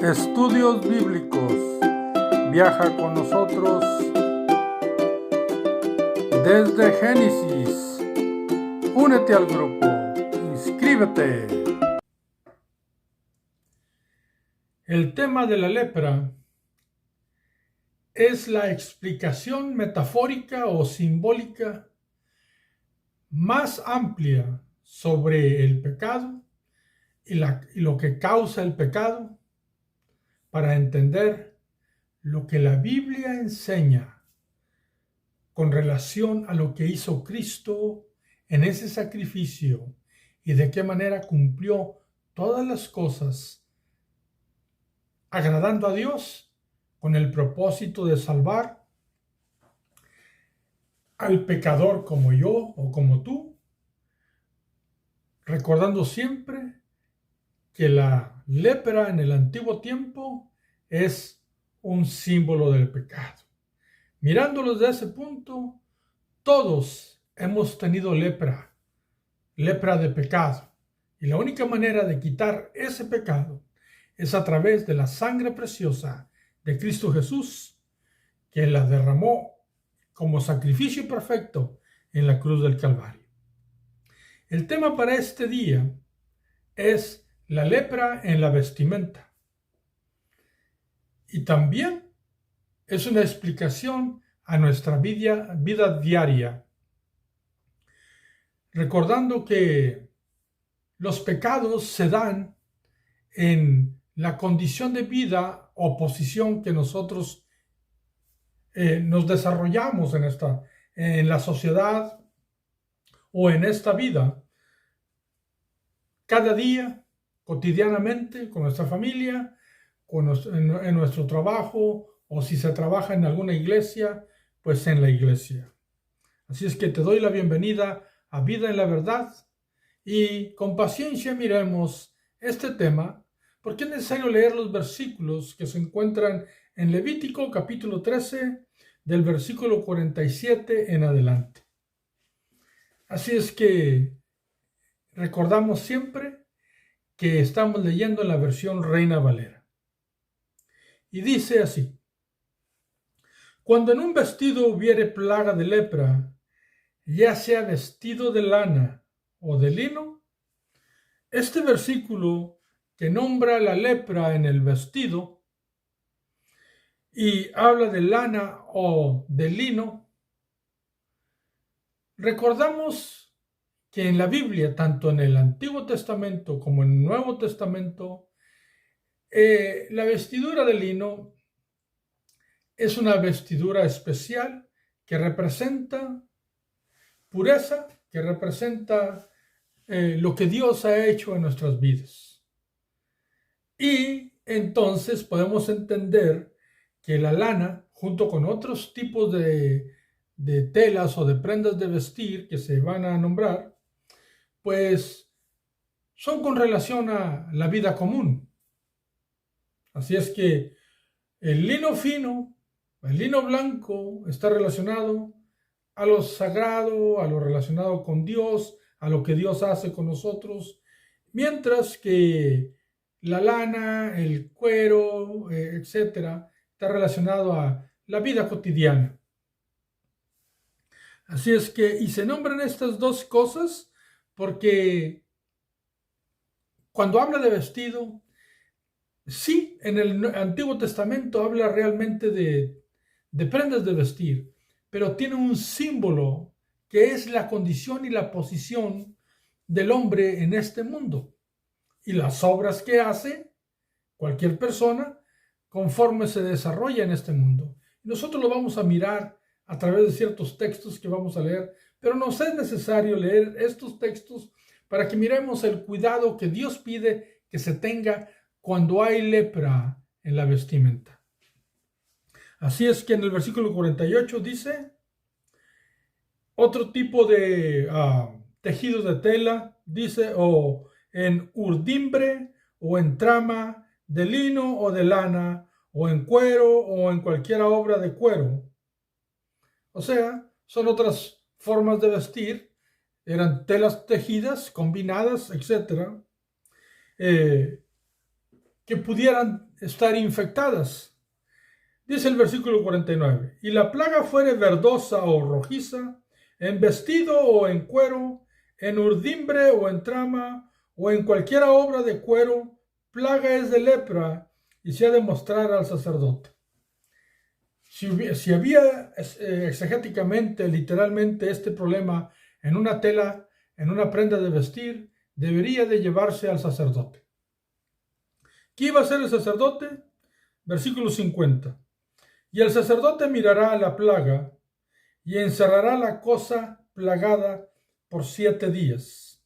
Estudios Bíblicos. Viaja con nosotros desde Génesis. Únete al grupo. Inscríbete. El tema de la lepra es la explicación metafórica o simbólica más amplia sobre el pecado y lo que causa el pecado, para entender lo que la Biblia enseña con relación a lo que hizo Cristo en ese sacrificio y de qué manera cumplió todas las cosas, agradando a Dios con el propósito de salvar al pecador como yo o como tú, recordando siempre que la lepra en el antiguo tiempo es un símbolo del pecado. Mirándolo desde ese punto, todos hemos tenido lepra de pecado. Y la única manera de quitar ese pecado es a través de la sangre preciosa de Cristo Jesús, que la derramó como sacrificio perfecto en la cruz del Calvario. El tema para este día es la lepra en la vestimenta. Y también es una explicación a nuestra vida diaria, recordando que los pecados se dan en la condición de vida o posición que nosotros nos desarrollamos en la sociedad o en esta vida, cada día, cotidianamente, con nuestra familia, en nuestro trabajo, o si se trabaja en alguna iglesia, pues en la iglesia. Así es que te doy la bienvenida a Vida en la Verdad y con paciencia miremos este tema, porque es necesario leer los versículos que se encuentran en Levítico capítulo 13, del versículo 47 en adelante. Así es que recordamos siempre que estamos leyendo en la versión Reina Valera. Y dice así: cuando en un vestido hubiere plaga de lepra, ya sea vestido de lana o de lino. Este versículo que nombra la lepra en el vestido y habla de lana o de lino, recordamos que en la Biblia, tanto en el Antiguo Testamento como en el Nuevo Testamento, la vestidura de lino es una vestidura especial que representa pureza, que representa lo que Dios ha hecho en nuestras vidas. Y entonces podemos entender que la lana, junto con otros tipos de telas o de prendas de vestir que se van a nombrar, pues son con relación a la vida común. Así es que el lino fino, el lino blanco, está relacionado a lo sagrado, a lo relacionado con Dios, a lo que Dios hace con nosotros, mientras que la lana, el cuero, etcétera, está relacionado a la vida cotidiana. Así es que, y se nombran estas dos cosas porque cuando habla de vestido, sí, en el Antiguo Testamento habla realmente de prendas de vestir, pero tiene un símbolo que es la condición y la posición del hombre en este mundo y las obras que hace cualquier persona conforme se desarrolla en este mundo. Nosotros lo vamos a mirar a través de ciertos textos que vamos a leer, pero nos es necesario leer estos textos para que miremos el cuidado que Dios pide que se tenga cuando hay lepra en la vestimenta. Así es que en el versículo 48 dice: otro tipo de tejido de tela, dice, o en urdimbre, o en trama, de lino o de lana, o en cuero, o en cualquier obra de cuero. O sea, son otras formas de vestir, eran telas tejidas, combinadas, etc. que pudieran estar infectadas. Dice el versículo 49, y la plaga fuere verdosa o rojiza, en vestido o en cuero, en urdimbre o en trama, o en cualquiera obra de cuero, plaga es de lepra, y se ha de mostrar al sacerdote. Si había exegéticamente, literalmente, este problema en una tela, en una prenda de vestir, debería de llevarse al sacerdote. ¿Qué iba a hacer el sacerdote? Versículo 50. Y el sacerdote mirará a la plaga y encerrará la cosa plagada por 7 días.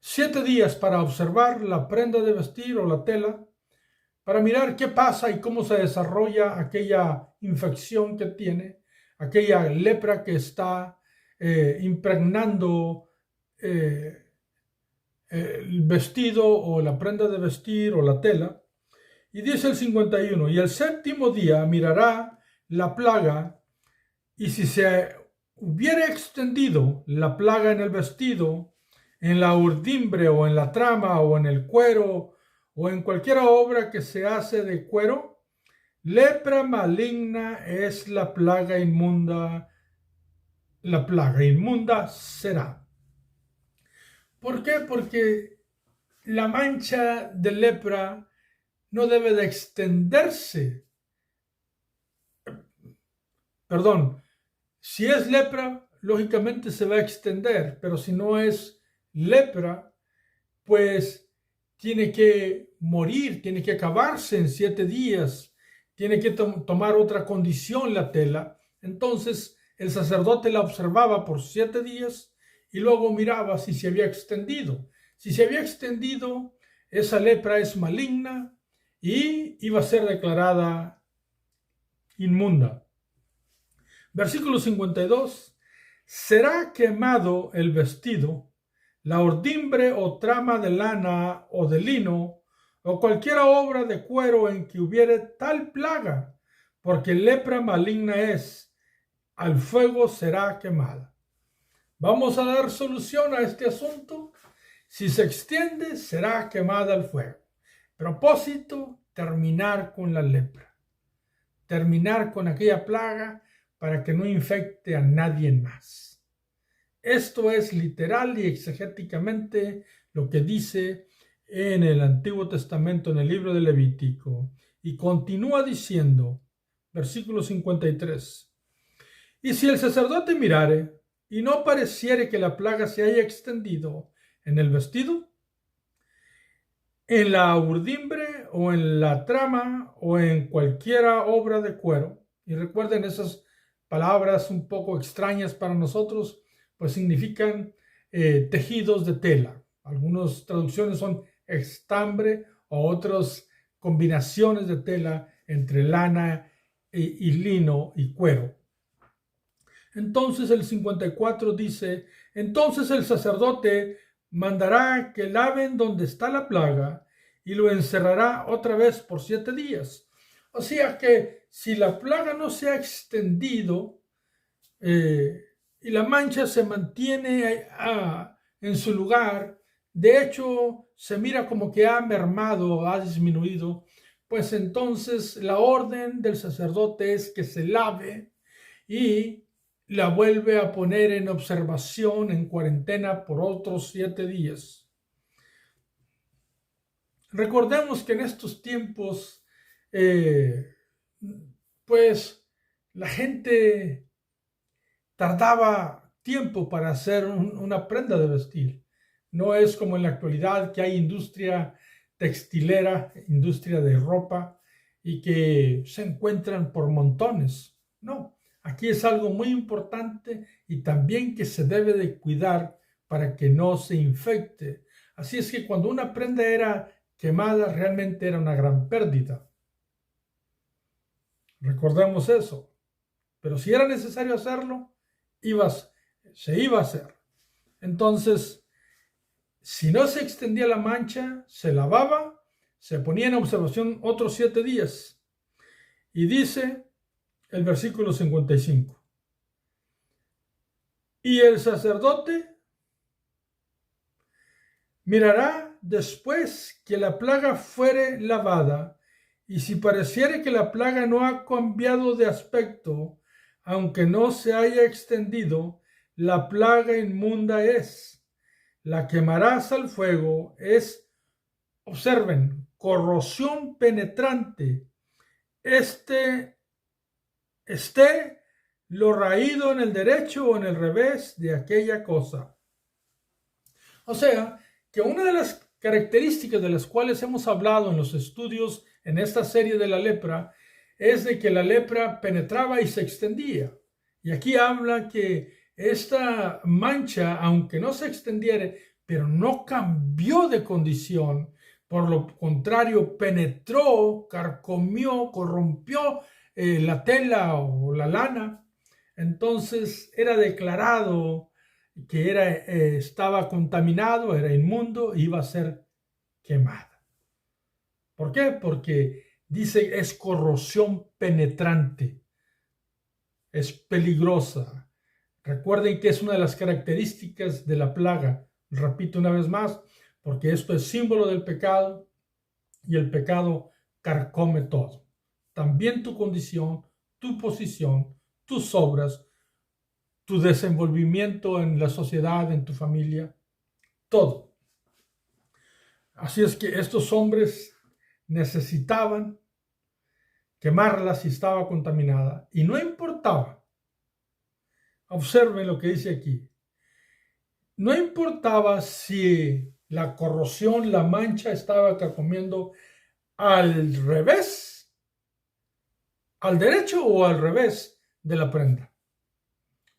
7 días para observar la prenda de vestir o la tela, para mirar qué pasa y cómo se desarrolla aquella infección que tiene, aquella lepra que está impregnando el vestido o la prenda de vestir o la tela. Y dice el 51, y el séptimo día mirará la plaga, y si se hubiera extendido la plaga en el vestido, en la urdimbre o en la trama o en el cuero o en cualquier obra que se hace de cuero, lepra maligna es la plaga inmunda será. ¿Por qué? Porque la mancha de lepra no debe de extenderse. Perdón, si es lepra, lógicamente se va a extender, pero si no es lepra, pues tiene que morir, tiene que acabarse en 7 días, tiene que tomar otra condición la tela. Entonces el sacerdote la observaba por 7 días y luego miraba si se había extendido. Si se había extendido, esa lepra es maligna y iba a ser declarada inmunda. Versículo 52. Será quemado el vestido, la urdimbre o trama de lana o de lino, o cualquiera obra de cuero en que hubiere tal plaga, porque lepra maligna es, al fuego será quemada. Vamos a dar solución a este asunto. Si se extiende, será quemada al fuego. Propósito, terminar con la lepra. Terminar con aquella plaga para que no infecte a nadie más. Esto es literal y exegéticamente lo que dice en el Antiguo Testamento, en el libro de Levítico. Y continúa diciendo, versículo 53, y si el sacerdote mirare y no pareciere que la plaga se haya extendido en el vestido, en la urdimbre o en la trama o en cualquiera obra de cuero, y recuerden esas palabras un poco extrañas para nosotros, pues significan tejidos de tela. Algunas traducciones son estambre o otras combinaciones de tela entre lana y lino y cuero. Entonces el 54 dice, entonces el sacerdote mandará que laven donde está la plaga y lo encerrará otra vez por 7 días. O sea que si la plaga no se ha extendido y la mancha se mantiene en su lugar, de hecho se mira como que ha mermado, ha disminuido, pues entonces la orden del sacerdote es que se lave y la vuelve a poner en observación, en cuarentena por otros 7 días. Recordemos que en estos tiempos, pues la gente tardaba tiempo para hacer una prenda de vestir. No es como en la actualidad que hay industria textilera, industria de ropa y que se encuentran por montones. No, aquí es algo muy importante y también que se debe de cuidar para que no se infecte. Así es que cuando una prenda era quemada, realmente era una gran pérdida. Recordemos eso. Pero si era necesario hacerlo, se iba a hacer. Entonces, si no se extendía la mancha, se lavaba, se ponía en observación otros 7 días. Y dice el versículo 55. Y el sacerdote mirará después que la plaga fuere lavada, y si pareciere que la plaga no ha cambiado de aspecto, aunque no se haya extendido, la plaga inmunda es. La quemarás al fuego, es, observen, corrosión penetrante. Esté lo raído en el derecho o en el revés de aquella cosa. O sea, que una de las características de las cuales hemos hablado en los estudios en esta serie de la lepra es de que la lepra penetraba y se extendía. Y aquí habla que esta mancha, aunque no se extendiera, pero no cambió de condición, por lo contrario, penetró, carcomió, corrompió la tela o la lana. Entonces era declarado que estaba contaminado, era inmundo, iba a ser quemada. ¿Por qué? Porque dice es corrosión penetrante, es peligrosa. Recuerden que es una de las características de la plaga. Repito una vez más, porque esto es símbolo del pecado y el pecado carcome todo. También tu condición, tu posición, tus obras, tu desenvolvimiento en la sociedad, en tu familia, todo. Así es que estos hombres necesitaban quemarla si estaba contaminada y no importaba. Observen lo que dice aquí. No importaba si la corrosión, la mancha estaba carcomiendo al revés, al derecho o al revés de la prenda.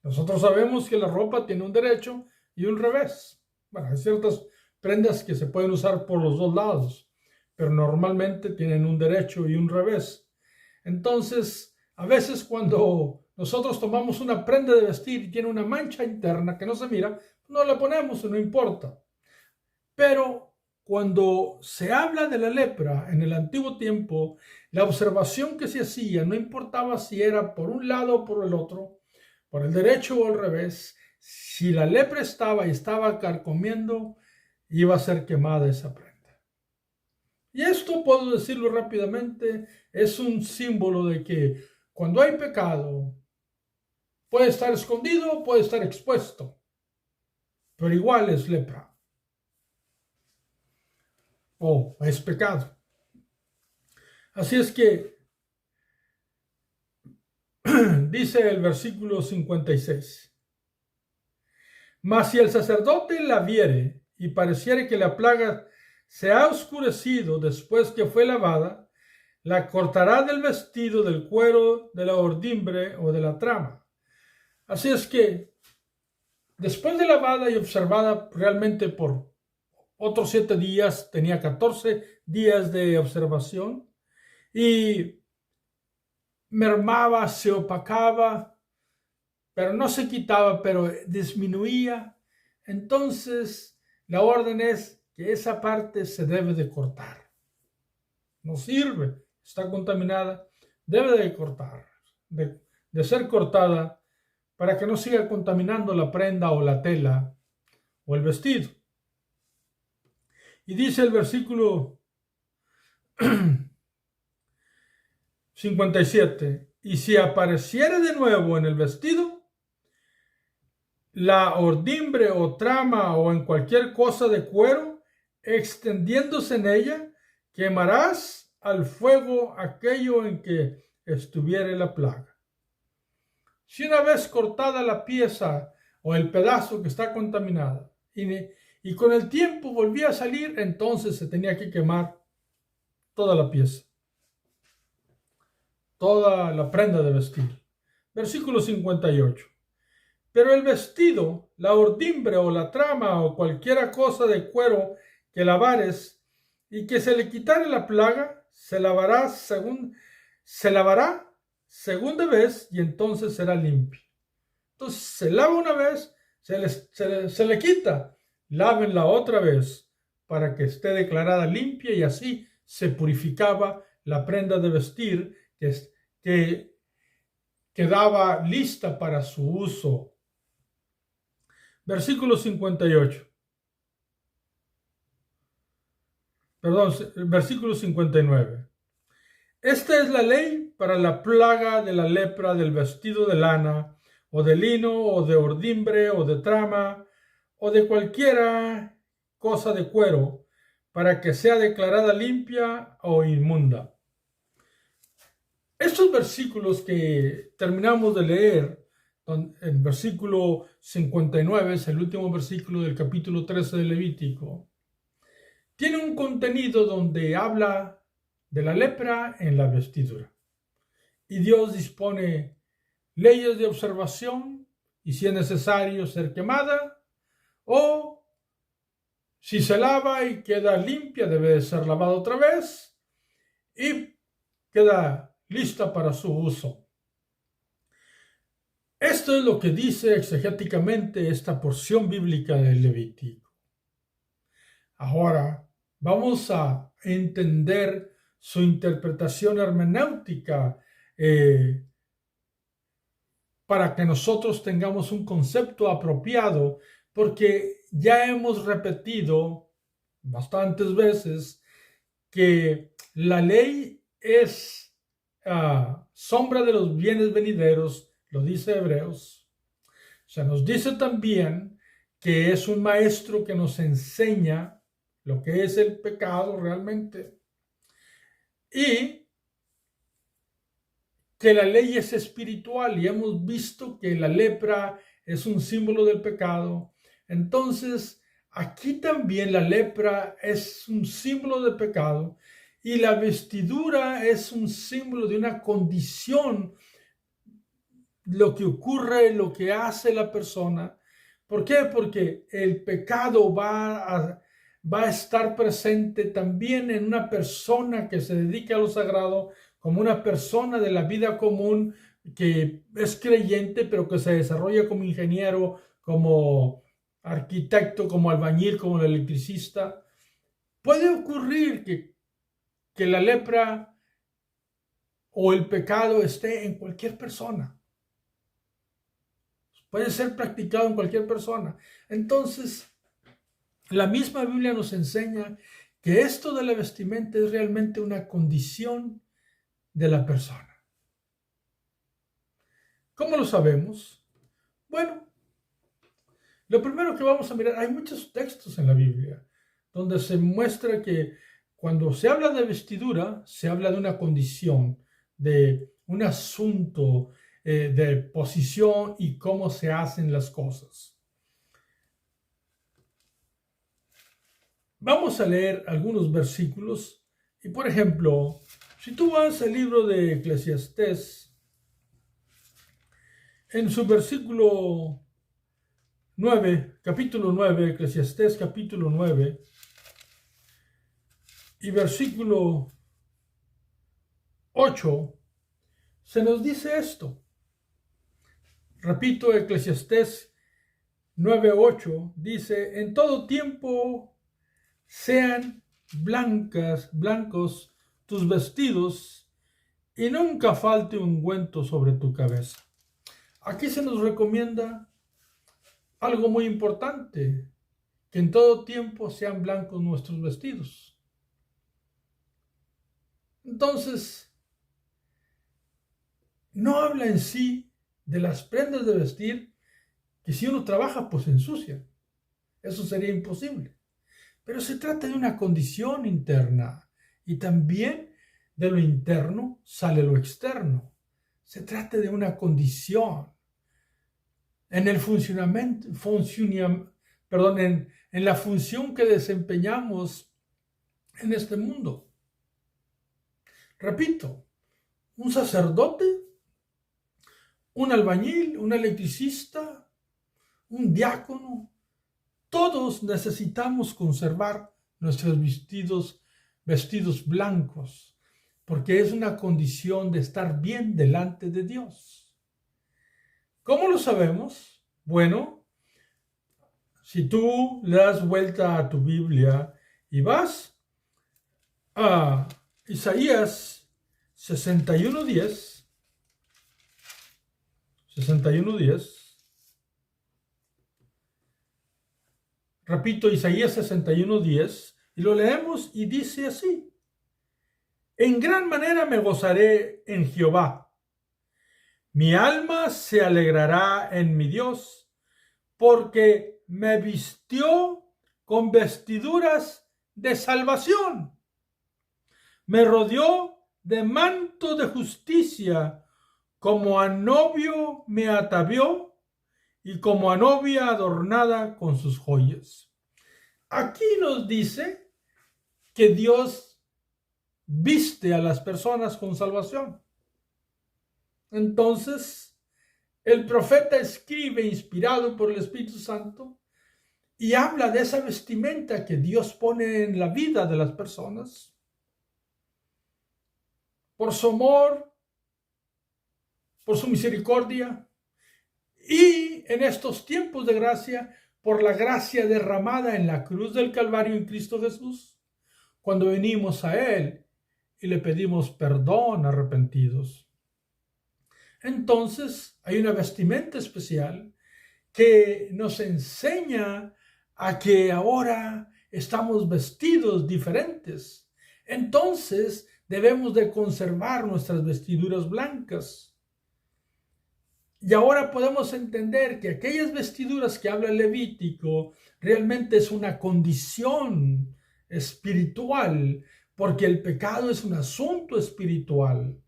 Nosotros sabemos que la ropa tiene un derecho y un revés. Bueno, hay ciertas prendas que se pueden usar por los dos lados, pero normalmente tienen un derecho y un revés. Entonces, a veces cuando nosotros tomamos una prenda de vestir y tiene una mancha interna que no se mira, no la ponemos y no importa. Pero cuando se habla de la lepra en el antiguo tiempo, la observación que se hacía no importaba si era por un lado o por el otro, por el derecho o al revés, si la lepra estaba y estaba carcomiendo, iba a ser quemada esa prenda. Y esto, puedo decirlo rápidamente, es un símbolo de que cuando hay pecado, puede estar escondido, puede estar expuesto, pero igual es lepra o es pecado. Así es que dice el versículo 56. Mas si el sacerdote la viere y pareciere que la plaga se ha oscurecido después que fue lavada, la cortará del vestido, del cuero, de la ordimbre o de la trama. Así es que después de lavada y observada realmente por otros 7 días, tenía 14 días de observación y mermaba, se opacaba, pero no se quitaba, pero disminuía. Entonces, la orden es que esa parte se debe de cortar. No sirve, está contaminada, debe de cortar, de ser cortada para que no siga contaminando la prenda o la tela o el vestido. Y dice el versículo 57, y si apareciere de nuevo en el vestido, la ordimbre o trama o en cualquier cosa de cuero, extendiéndose en ella, quemarás al fuego aquello en que estuviere la plaga. Si una vez cortada la pieza o el pedazo que está contaminada y con el tiempo volvía a salir, entonces se tenía que quemar toda la pieza, toda la prenda de vestir. Versículo 58. Pero el vestido, la ordimbre o la trama o cualquiera cosa de cuero que lavares y que se le quitare la plaga, se lavará segunda vez y entonces será limpio. Entonces se lava una vez, se le quita, lávenla otra vez para que esté declarada limpia y así se purificaba la prenda de vestir que quedaba lista para su uso. Versículo 58. perdón, versículo 59. Esta es la ley para la plaga de la lepra del vestido de lana, o de lino, o de ordimbre, o de trama, o de cualquiera cosa de cuero, para que sea declarada limpia o inmunda. Estos versículos que terminamos de leer, el versículo 59 es el último versículo del capítulo 13 de Levítico, tiene un contenido donde habla de la lepra en la vestidura. Y Dios dispone leyes de observación y si es necesario ser quemada, o si se lava y queda limpia, debe de ser lavada otra vez y queda lista para su uso. Esto es lo que dice exegéticamente esta porción bíblica del Levítico. Ahora vamos a entender su interpretación hermenéutica para que nosotros tengamos un concepto apropiado, porque ya hemos repetido bastantes veces que la ley es sombra de los bienes venideros, lo dice Hebreos. Se nos dice también que es un maestro que nos enseña lo que es el pecado realmente, y que la ley es espiritual, y hemos visto que la lepra es un símbolo del pecado. Entonces, aquí también la lepra es un símbolo de pecado, y la vestidura es un símbolo de una condición, lo que ocurre, lo que hace la persona. ¿Por qué? Porque el pecado va a estar presente también en una persona que se dedica a lo sagrado, como una persona de la vida común que es creyente, pero que se desarrolla como ingeniero, como arquitecto, como albañil, como electricista. Puede ocurrir que la lepra o el pecado esté en cualquier persona. Puede ser practicado en cualquier persona. Entonces, la misma Biblia nos enseña que esto de la vestimenta es realmente una condición de la persona. ¿Cómo lo sabemos? Bueno, lo primero que vamos a mirar, hay muchos textos en la Biblia donde se muestra que cuando se habla de vestidura, se habla de una condición, de un asunto, de posición y cómo se hacen las cosas. Vamos a leer algunos versículos y, por ejemplo, si tú vas al libro de Eclesiastés, en su versículo 9, capítulo 9, Eclesiastés capítulo 9 y versículo 8, se nos dice esto. Repito, Eclesiastés 9:8 dice: en todo tiempo sean blancos tus vestidos y nunca falte ungüento sobre tu cabeza. Aquí se nos recomienda algo muy importante, que en todo tiempo sean blancos nuestros vestidos. Entonces, no habla en sí de las prendas de vestir, que si uno trabaja, pues se ensucia. Eso sería imposible. Pero se trata de una condición interna, y también de lo interno sale lo externo. Se trata de una condición. En el en la función que desempeñamos en este mundo. Repito, un sacerdote, un albañil, un electricista, un diácono, todos necesitamos conservar nuestros vestidos blancos, porque es una condición de estar bien delante de Dios. ¿Cómo lo sabemos? Bueno, si tú le das vuelta a tu Biblia y vas a Isaías 61:10, repito, Isaías 61:10, Y lo leemos y dice así: en gran manera me gozaré en Jehová. Mi alma se alegrará en mi Dios, porque me vistió con vestiduras de salvación. Me rodeó de manto de justicia, como a novio me atavió y como a novia adornada con sus joyas. Aquí nos dice que Dios viste a las personas con salvación. Entonces, el profeta escribe, inspirado por el Espíritu Santo, y habla de esa vestimenta que Dios pone en la vida de las personas por su amor, por su misericordia, y en estos tiempos de gracia, por la gracia derramada en la cruz del Calvario en Cristo Jesús, cuando venimos a Él y le pedimos perdón arrepentidos. Entonces, hay una vestimenta especial que nos enseña a que ahora estamos vestidos diferentes. Entonces, debemos de conservar nuestras vestiduras blancas. Y ahora podemos entender que aquellas vestiduras que habla el Levítico realmente es una condición espiritual, porque el pecado es un asunto espiritual.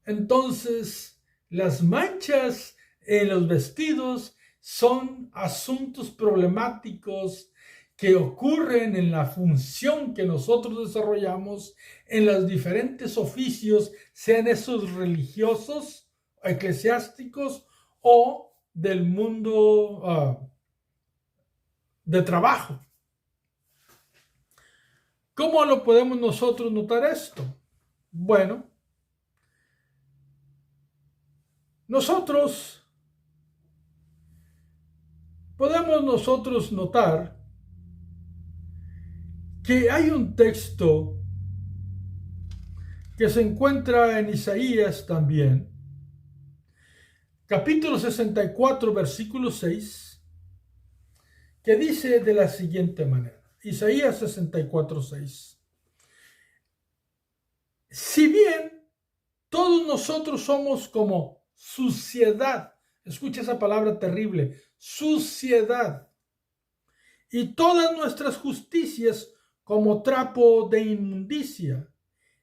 Entonces, las manchas en los vestidos son asuntos problemáticos que ocurren en la función que nosotros desarrollamos en los diferentes oficios, sean esos religiosos, eclesiásticos o del mundo de trabajo. ¿Cómo lo podemos nosotros notar esto? Bueno, podemos nosotros notar que hay un texto que se encuentra en Isaías también, capítulo 64, versículo 6, que dice de la siguiente manera: Isaías 64, 6. Si bien todos nosotros somos como suciedad, escucha esa palabra terrible, suciedad, y todas nuestras justicias como trapo de inmundicia,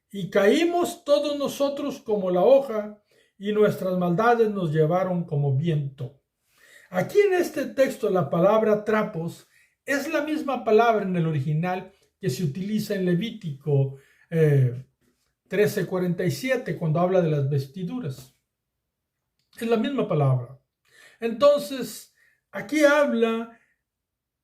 y caímos todos nosotros como la hoja, y nuestras maldades nos llevaron como viento. Aquí en este texto la palabra trapos es la misma palabra en el original que se utiliza en Levítico 13:47 cuando habla de las vestiduras. Es la misma palabra. Entonces, aquí habla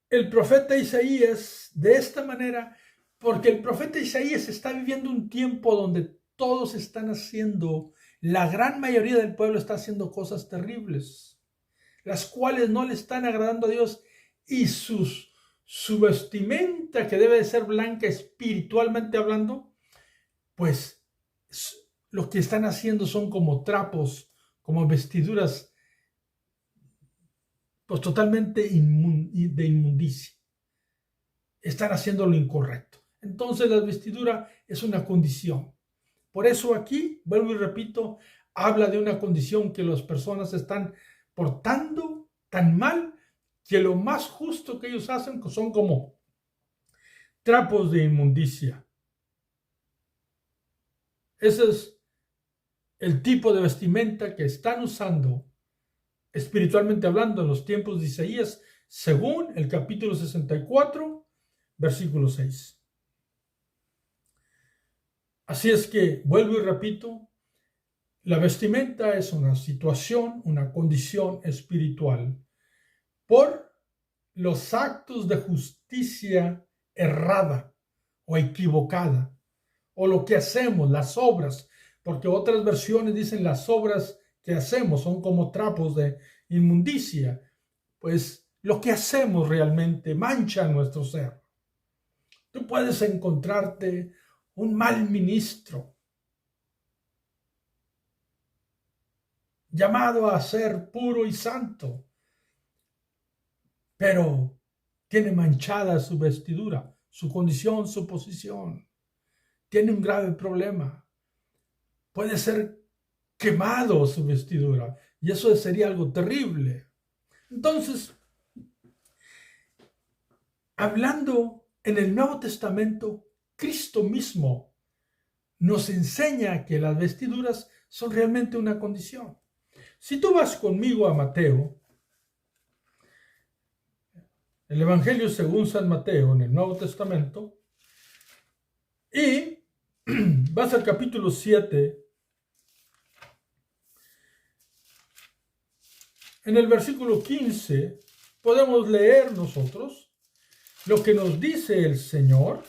el profeta Isaías de esta manera, porque el profeta Isaías está viviendo un tiempo donde todos están haciendo, la gran mayoría del pueblo está haciendo cosas terribles, las cuales no le están agradando a Dios, y su vestimenta, que debe de ser blanca espiritualmente hablando, pues lo que están haciendo son como trapos, como vestiduras, pues totalmente de inmundicia. Están haciendo lo incorrecto. Entonces la vestidura es una condición. Por eso aquí, vuelvo y repito, habla de una condición que las personas están portando tan mal que lo más justo que ellos hacen son como trapos de inmundicia. Ese es el tipo de vestimenta que están usando espiritualmente hablando en los tiempos de Isaías, según el capítulo 64, versículo 6. Así es que, vuelvo y repito, la vestimenta es una situación, una condición espiritual por los actos de justicia errada o equivocada, o lo que hacemos, las obras, porque otras versiones dicen las obras que hacemos son como trapos de inmundicia, pues lo que hacemos realmente mancha nuestro ser. Tú puedes encontrarte un mal ministro, llamado a ser puro y santo, pero tiene manchada su vestidura, su condición, su posición. Tiene un grave problema. Puede ser quemado su vestidura y eso sería algo terrible. Entonces, hablando en el Nuevo Testamento, Cristo mismo nos enseña que las vestiduras son realmente una condición. Si tú vas conmigo a Mateo, el Evangelio según San Mateo en el Nuevo Testamento, y vas al capítulo 7, en el versículo 15, podemos leer nosotros lo que nos dice el Señor,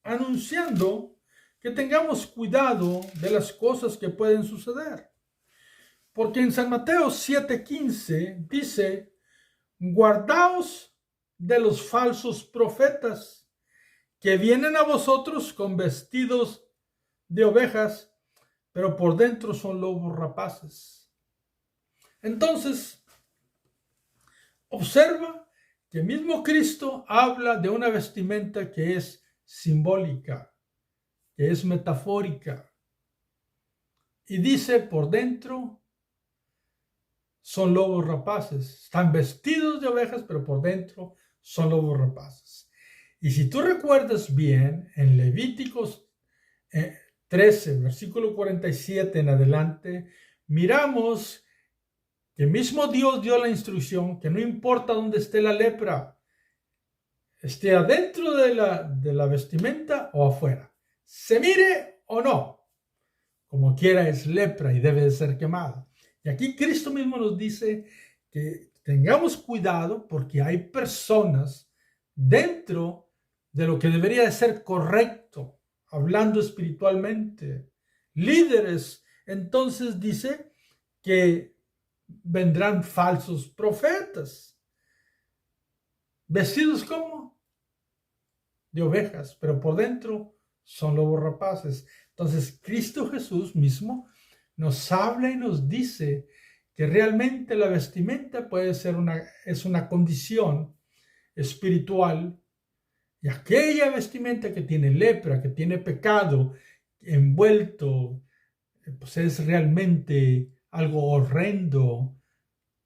anunciando que tengamos cuidado de las cosas que pueden suceder. Porque en San Mateo 7:15 dice, guardaos de los falsos profetas que vienen a vosotros con vestidos de ovejas, pero por dentro son lobos rapaces. Entonces, observa que mismo Cristo habla de una vestimenta que es simbólica, que es metafórica, y dice por dentro son lobos rapaces. Están vestidos de ovejas, pero por dentro son lobos rapaces. Y si tú recuerdas bien, en Levíticos 13, versículo 47 en adelante, miramos que mismo Dios dio la instrucción que no importa dónde esté la lepra, esté adentro de la vestimenta o afuera, se mire o no, como quiera es lepra y debe de ser quemada. Y aquí Cristo mismo nos dice que tengamos cuidado porque hay personas dentro de lo que debería de ser correcto, hablando espiritualmente, líderes. Entonces dice que vendrán falsos profetas, vestidos como de ovejas, pero por dentro son lobos rapaces. Entonces Cristo Jesús mismo nos habla y nos dice que realmente la vestimenta puede ser es una condición espiritual, y aquella vestimenta que tiene lepra, que tiene pecado envuelto, pues es realmente algo horrendo,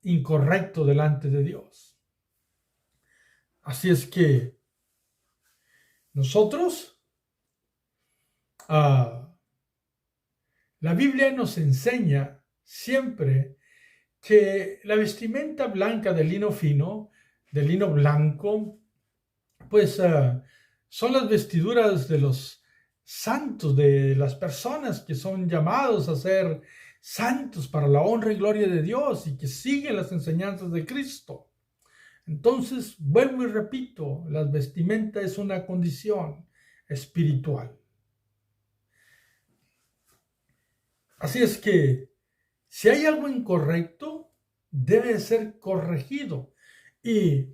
incorrecto delante de Dios. Así es que nosotros, la Biblia nos enseña siempre que la vestimenta blanca de lino fino, de lino blanco, pues son las vestiduras de los santos, de las personas que son llamados a ser santos para la honra y gloria de Dios y que siguen las enseñanzas de Cristo. Entonces, vuelvo y repito, la vestimenta es una condición espiritual. Así es que, si hay algo incorrecto, debe ser corregido. Y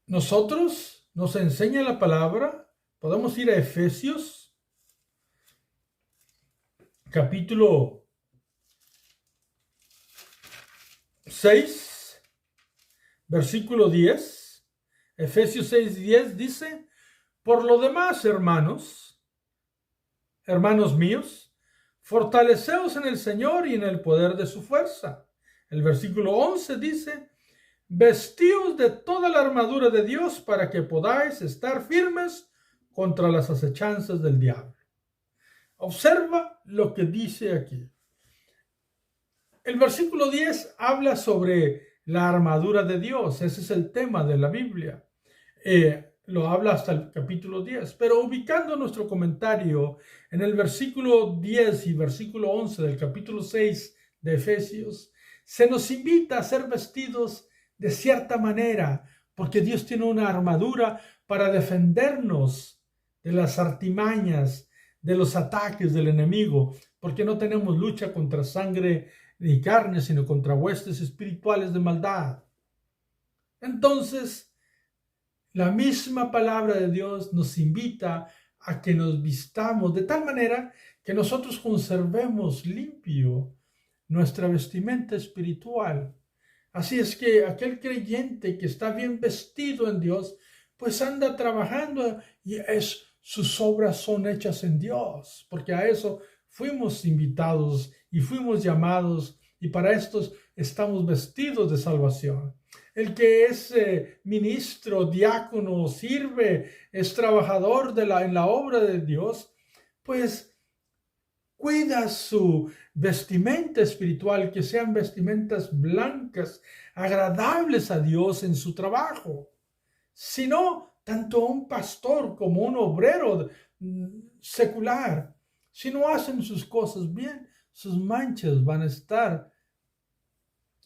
nosotros, nos enseña la palabra, podemos ir a Efesios, capítulo 6, versículo 10. Efesios 6:10 dice, por lo demás, hermanos míos, fortaleceos en el Señor y en el poder de su fuerza. El versículo 11 dice, vestíos de toda la armadura de Dios para que podáis estar firmes contra las acechanzas del diablo. Observa lo que dice aquí. El versículo 10 habla sobre la armadura de Dios. Ese es el tema de la Biblia. Lo habla hasta el capítulo 10. Pero ubicando nuestro comentario en el versículo 10 y versículo 11 del capítulo 6 de Efesios, se nos invita a ser vestidos de cierta manera, porque Dios tiene una armadura para defendernos de las artimañas, de los ataques del enemigo, porque no tenemos lucha contra sangre ni carne, sino contra huestes espirituales de maldad. Entonces, la misma palabra de Dios nos invita a que nos vistamos de tal manera que nosotros conservemos limpio nuestra vestimenta espiritual. Así es que aquel creyente que está bien vestido en Dios pues anda trabajando y sus obras son hechas en Dios, porque a eso fuimos invitados y fuimos llamados y para esto estamos vestidos de salvación. El que es ministro, diácono, sirve, es trabajador en la obra de Dios, pues cuida su vestimenta espiritual, que sean vestimentas blancas, agradables a Dios en su trabajo. Si no, tanto un pastor como un obrero secular, si no hacen sus cosas bien, sus manchas van a estar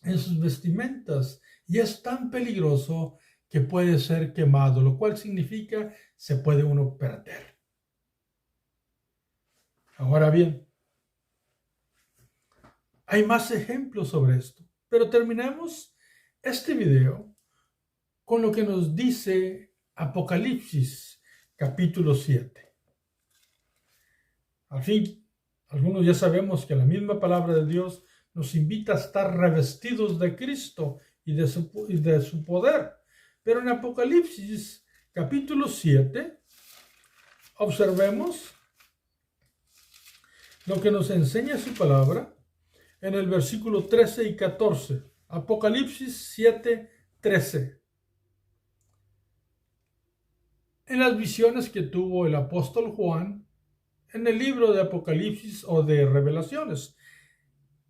en sus vestimentas y es tan peligroso que puede ser quemado, lo cual significa se puede uno perder. Ahora bien, hay más ejemplos sobre esto, pero terminemos este video con lo que nos dice Apocalipsis capítulo 7. Al fin, algunos ya sabemos que la misma palabra de Dios nos invita a estar revestidos de Cristo y de su poder. Pero en Apocalipsis capítulo 7, observemos lo que nos enseña su palabra en el versículo 13 y 14. Apocalipsis 7, 13. En las visiones que tuvo el apóstol Juan en el libro de Apocalipsis o de Revelaciones.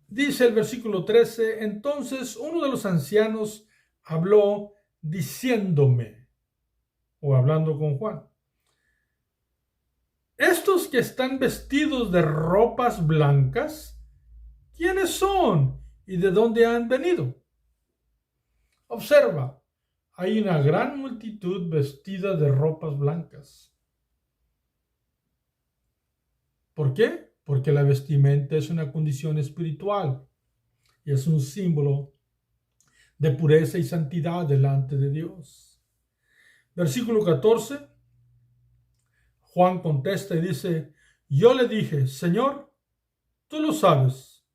Dice el versículo 13, entonces uno de los ancianos habló diciéndome, o hablando con Juan, estos que están vestidos de ropas blancas, ¿quiénes son y de dónde han venido? Observa, hay una gran multitud vestida de ropas blancas. ¿Por qué? Porque la vestimenta es una condición espiritual y es un símbolo de pureza y santidad delante de Dios. Versículo 14, Juan contesta y dice, yo le dije, Señor, tú lo sabes.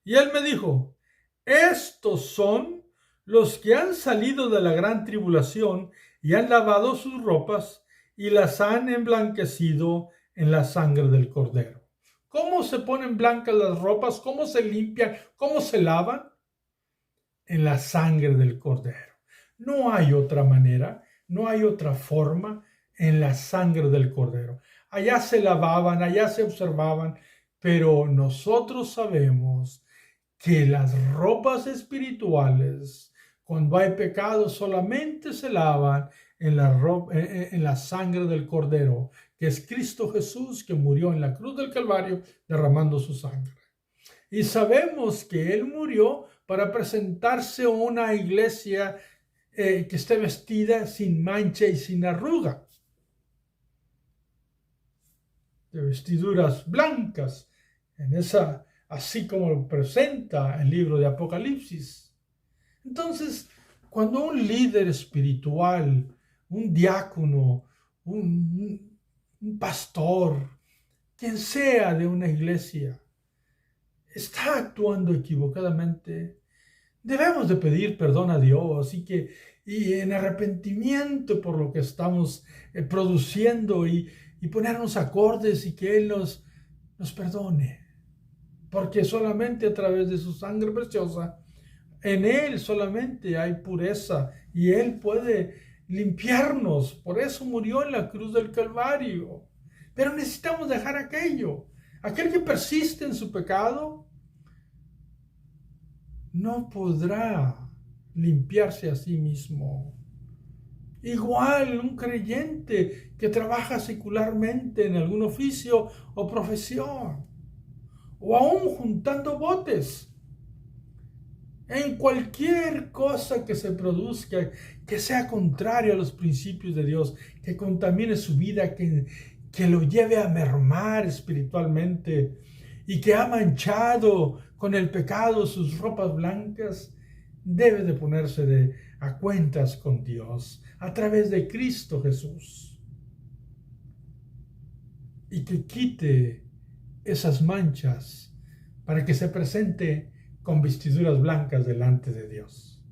Y él me dijo, estos son los que han salido de la gran tribulación y han lavado sus ropas y las han emblanquecido en la sangre del Cordero. ¿Cómo se ponen blancas las ropas? ¿Cómo se limpian? ¿Cómo se lavan? En la sangre del Cordero. No hay otra manera, no hay otra forma en la sangre del Cordero. Allá se lavaban, allá se observaban, pero nosotros sabemos que las ropas espirituales, cuando hay pecado, solamente se lavan en la sangre del Cordero, que es Cristo Jesús, que murió en la cruz del Calvario derramando su sangre. Y sabemos que Él murió para presentarse a una iglesia que esté vestida sin mancha y sin arruga, de vestiduras blancas, así como lo presenta el libro de Apocalipsis. Entonces, cuando un líder espiritual, un diácono, un pastor, quien sea de una iglesia, está actuando equivocadamente, debemos de pedir perdón a Dios y en arrepentimiento por lo que estamos produciendo y ponernos acordes y que Él nos perdone. Porque solamente a través de su sangre preciosa, en Él solamente hay pureza y Él puede limpiarnos. Por eso murió en la cruz del Calvario. Pero necesitamos dejar aquello. Aquel que persiste en su pecado no podrá limpiarse a sí mismo. Igual un creyente que trabaja secularmente en algún oficio o profesión, o aún juntando botes, en cualquier cosa que se produzca, que sea contrario a los principios de Dios, que contamine su vida, que lo lleve a mermar espiritualmente y que ha manchado con el pecado sus ropas blancas, debe de ponerse a cuentas con Dios a través de Cristo Jesús y que quite esas manchas para que se presente con vestiduras blancas delante de Dios.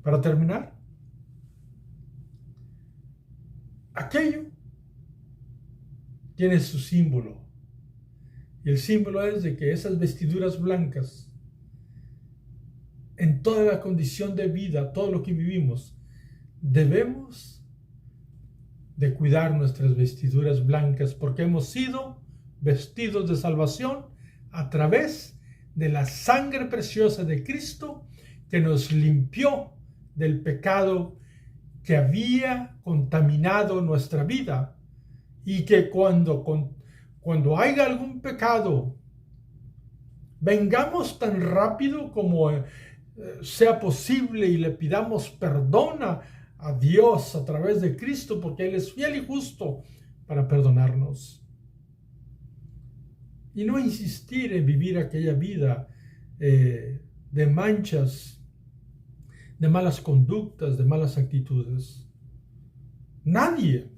Para terminar, aquello tiene su símbolo. Y el símbolo es de que esas vestiduras blancas, en toda la condición de vida, todo lo que vivimos, debemos de cuidar nuestras vestiduras blancas porque hemos sido vestidos de salvación a través de la sangre preciosa de Cristo que nos limpió del pecado que había contaminado nuestra vida, y que cuando haya algún pecado, vengamos tan rápido como sea posible y le pidamos perdón a Dios a través de Cristo, porque Él es fiel y justo para perdonarnos. Y no insistir en vivir aquella vida de manchas, de malas conductas, de malas actitudes. Nadie.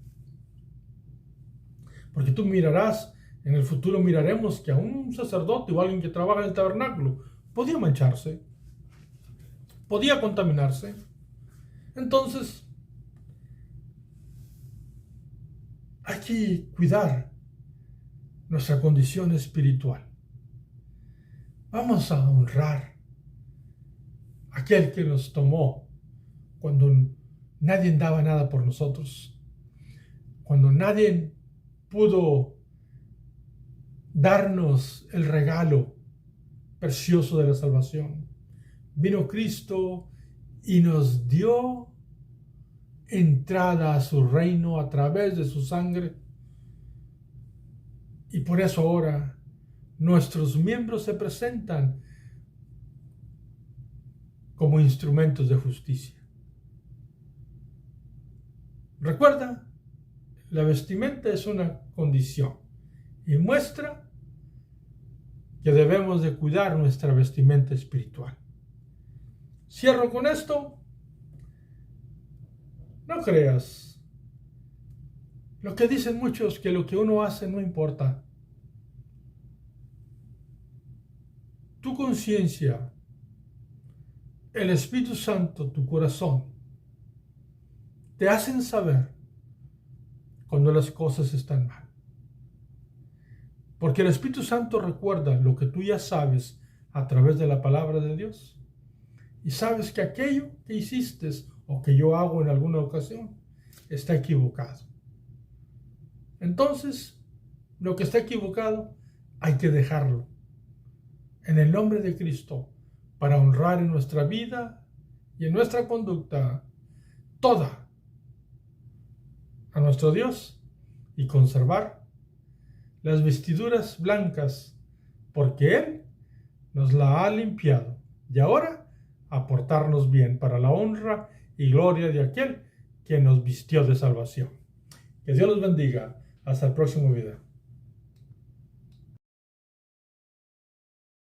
Porque tú mirarás, en el futuro miraremos que a un sacerdote o alguien que trabaja en el tabernáculo podía mancharse, podía contaminarse. Entonces, hay que cuidar nuestra condición espiritual. Vamos a honrar a aquel que nos tomó cuando nadie daba nada por nosotros, cuando nadie pudo darnos el regalo precioso de la salvación. Vino Cristo y nos dio entrada a su reino a través de su sangre. Y por eso ahora nuestros miembros se presentan como instrumentos de justicia. Recuerda, la vestimenta es una condición y muestra que debemos de cuidar nuestra vestimenta espiritual. Cierro con esto. No creas lo que dicen muchos, que lo que uno hace no importa. Tu conciencia, el Espíritu Santo, tu corazón, te hacen saber cuando las cosas están mal. Porque el Espíritu Santo recuerda lo que tú ya sabes a través de la palabra de Dios. Y sabes que aquello que hiciste o que yo hago en alguna ocasión está equivocado. Entonces, lo que está equivocado hay que dejarlo en el nombre de Cristo, para honrar en nuestra vida y en nuestra conducta toda a nuestro Dios y conservar las vestiduras blancas, porque Él nos la ha limpiado, y ahora a portarnos bien para la honra y gloria de aquel que nos vistió de salvación. Que Dios los bendiga. Hasta el próximo video.